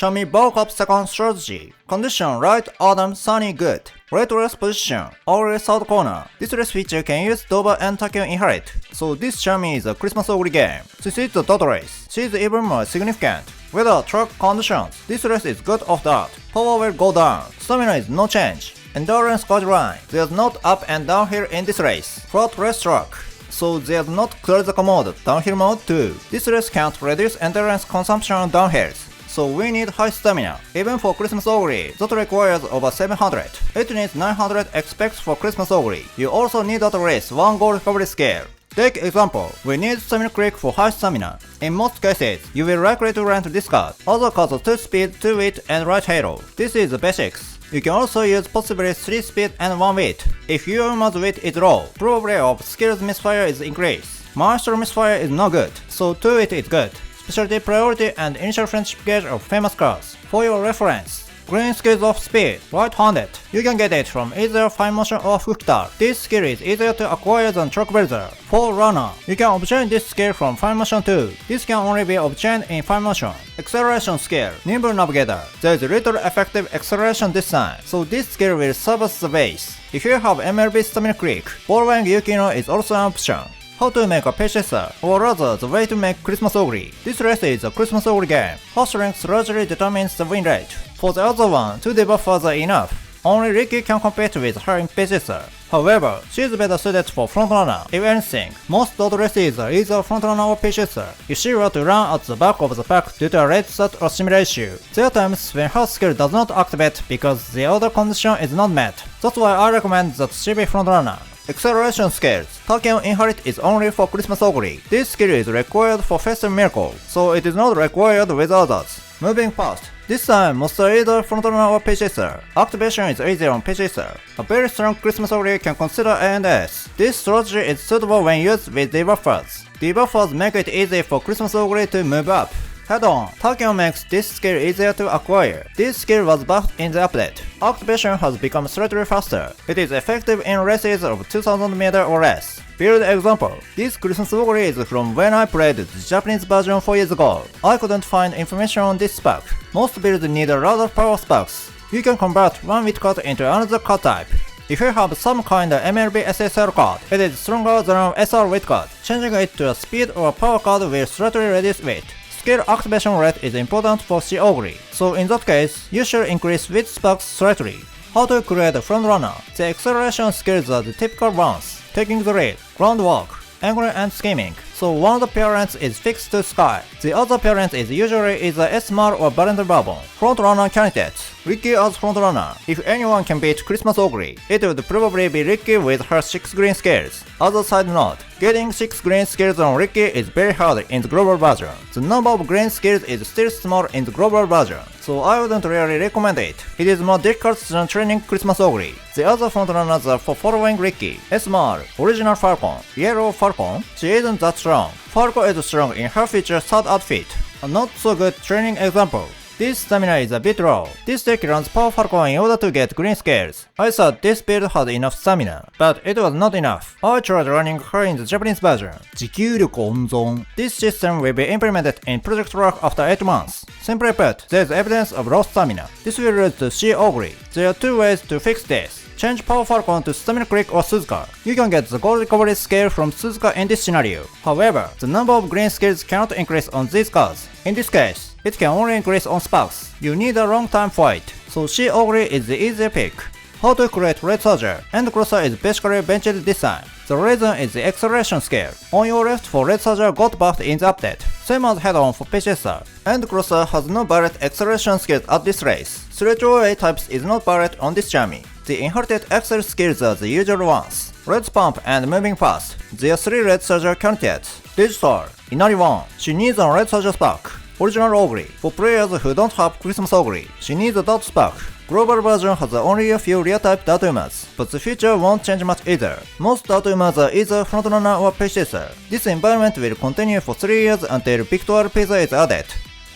Xiaomi Virgo Cup second strategy. Condition right, autumn, sunny, good. Red race position, always south corner. This race feature can use Doba and Takeo inherit. So this Xiaomi is a Christmas Oguri game. Since it's a dot race, she is even more significant. Weather, track conditions, this race is good off that. Power will go down. Stamina is no change. Endurance guideline. There's not up and downhill in this race. Flat race track. So there's not closer mode, downhill mode too. This race can't reduce endurance consumption on downhills. So we need high stamina. Even for Christmas Oguri, that requires over 700. It needs 900 expects for Christmas Oguri. You also need at least 1 goal recovery scale. Take example, we need stamina click for high stamina. In most cases, you will likely to run to discard. Other cards are 2 speed, 2 wit, and right halo. This is the basics. You can also use possibly 3 speed and 1 wit. If your Umamusume wit is low, probably of skills misfire is increased. Master misfire is not good, so 2 wit is good. Specialty priority and initial friendship gauge of famous cards. For your reference, green skills of speed, right-handed. You can get it from either Fine Motion or Fukitar. This skill is easier to acquire than Truck Builder. For runner, you can obtain this skill from Fine Motion too. This can only be obtained in Fine Motion. Acceleration skill, Nimble Navigator. There is little effective acceleration this time, so this skill will serve as the base. If you have MLB Stamina Click, Borrowing Yukino is also an option. How to make a purchaser, or rather the way to make Christmas Oguri. This race is a Christmas Oguri game. Her strength largely determines the win rate. For the other one, 2 debuffers are enough. Only Ricky can compete with her in purchaser. However, she is better suited for frontrunner. If anything, most dot races are either frontrunner or purchaser. If she were to run at the back of the pack due to a red stat or similar issue, there are times when her skill does not activate because the other condition is not met. That's why I recommend that she be frontrunner. Acceleration skills. Takeo Inherit is only for Christmas Oguri. This skill is required for Festive Miracle, so it is not required with others. Moving fast. This time, must either frontrunner or purchaser. Activation is easier on purchaser. A very strong Christmas Oguri can consider A&S. This strategy is suitable when used with debuffers. Debuffers make it easy for Christmas Oguri to move up. Head on, Takeo makes this skill easier to acquire. This skill was buffed in the update. Activation has become slightly faster. It is effective in races of 2000 meters or less. Build example. This Christmas Oguri is from when I played the Japanese version 4 years ago. I couldn't find information on this spec. Most builds need a rather power specs. You can convert one wit card into another card type. If you have some kind of MLB SSL card, it is stronger than an SR wit card. Changing it to a speed or power card will slightly reduce wit. Skill activation rate is important for She Oguri, so in that case, you should increase wit specs slightly. How to create a frontrunner? The acceleration skills are the typical ones: taking the lead, groundwork, angling and scheming. So one of the parents is fixed to sky. The other parent is usually either S-Mal or Valentine Bourbon. Frontrunner candidates. Ricky as frontrunner. If anyone can beat Christmas Oguri, it would probably be Ricky with her 6 green skills. Other side note, getting 6 green skills on Ricky is very hard in the global version. The number of green skills is still small in the global version, so I wouldn't really recommend it. It is more difficult than training Christmas Oguri. The other frontrunners are for following Ricky. S-Mal, Original Falcon, Yellow Falcon. She isn't that strong. Falcon is strong in her feature third outfit. A not so good training example. This stamina is a bit low. This deck runs Power Falcon in order to get green scales. I thought this build had enough stamina, but it was not enough. I tried running her in the Japanese version. 持久力温存. This system will be implemented in Project Rock after 8 months. Simply put, there is evidence of low stamina. This will lead to She Oguri. There are 2 ways to fix this. Change Power Falcon to Stamina Click or Suzuka. You can get the gold recovery scale from Suzuka in this scenario. However, the number of green skills cannot increase on these cards. In this case, it can only increase on sparks. You need a long time for it, so She Oguri is the easier pick. How to create Red Surger? End Crosser is basically benched this time. The reason is the acceleration scale. On your left for Red Surger got buffed in the update. Same as head-on for Purchaser. End Crosser has no barret acceleration skills at this race. Stretch away types is not barret on this Xiaomi. The inherited Excel skills are the usual ones. Red Pump and Moving Fast. There are 3 Red Surger candidates. Digital, Inari 1. She needs a Red Surger spark. Original Oguri. For players who don't have Christmas Oguri, she needs a dot spark. Global version has only a few real type Datumas, but the feature won't change much either. Most Datumas are either frontrunner or purchaser. This environment will continue for 3 years until Victoire Pizza is added.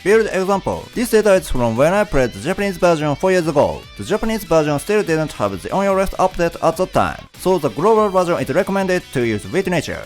Build example. This data is from when I played the Japanese version 4 years ago. The Japanese version still didn't have the on your left update at that time, so the global version is recommended to use with nature.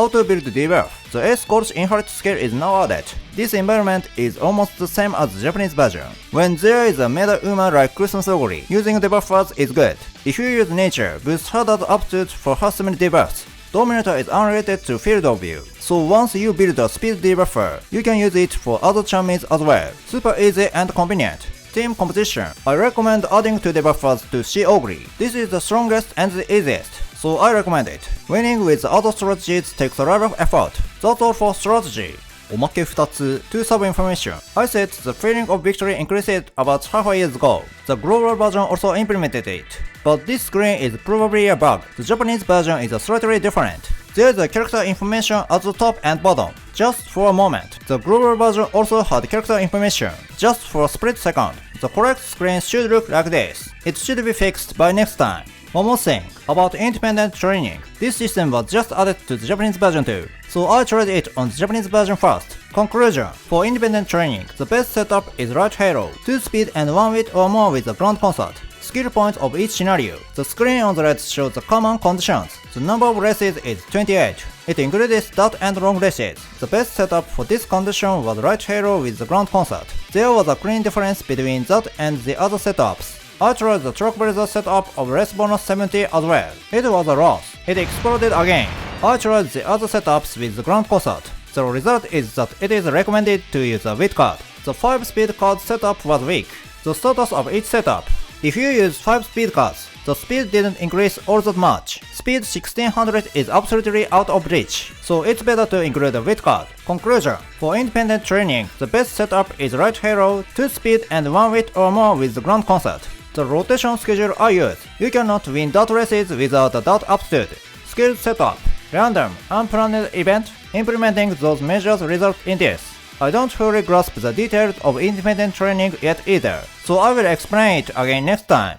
How to build Debuff. The S called inherit skill is now added. This environment is almost the same as the Japanese version. When there is a meta Uma like Christmas Oguri, using debuffers is good. If you use nature, boost Hada's aptitude for her so many debuffs. Dominator is unrelated to field of view, so once you build a speed debuffer, you can use it for other charms as well. Super easy and convenient. Team competition. I recommend adding 2 debuffers to see Oguri. This is the strongest and the easiest, so I recommend it. Winning with other strategies takes a lot of effort. That's all for strategy. おまけ2つ To sub information. I said the feeling of victory increased about half a year ago. The global version also implemented it. But this screen is probably a bug. The Japanese version is slightly different. There is a character information at the top and bottom. Just for a moment. The global version also had character information. Just for a split second. The correct screen should look like this. It should be fixed by next time. One more thing about independent training. This system was just added to the Japanese version too, so I tried it on the Japanese version first. Conclusion. For independent training, the best setup is right halo, 2 speed and 1 wit or more with the ground concert. Skill points of each scenario. The screen on the right shows the common conditions. The number of races is 28. It includes stat and long races. The best setup for this condition was right halo with the ground concert. There was a clean difference between that and the other setups. I tried the Trailblazer setup of race bonus 70 as well. It was a loss. It exploded again. I tried the other setups with the ground concert. The result is that it is recommended to use a wit card. The 5 speed card setup was weak. The status of each setup. If you use 5 speed cards, the speed didn't increase all that much. Speed 1600 is absolutely out of reach, so it's better to include a wit card. Conclusion. For independent training, the best setup is right halo, 2 speed and 1 wit or more with the ground concert. The rotation schedule I use. You cannot win dart races without a dart aptitude. Skill setup. Random, unplanned event. Implementing those measures result in this. I don't fully grasp the details of independent training yet either, so I will explain it again next time.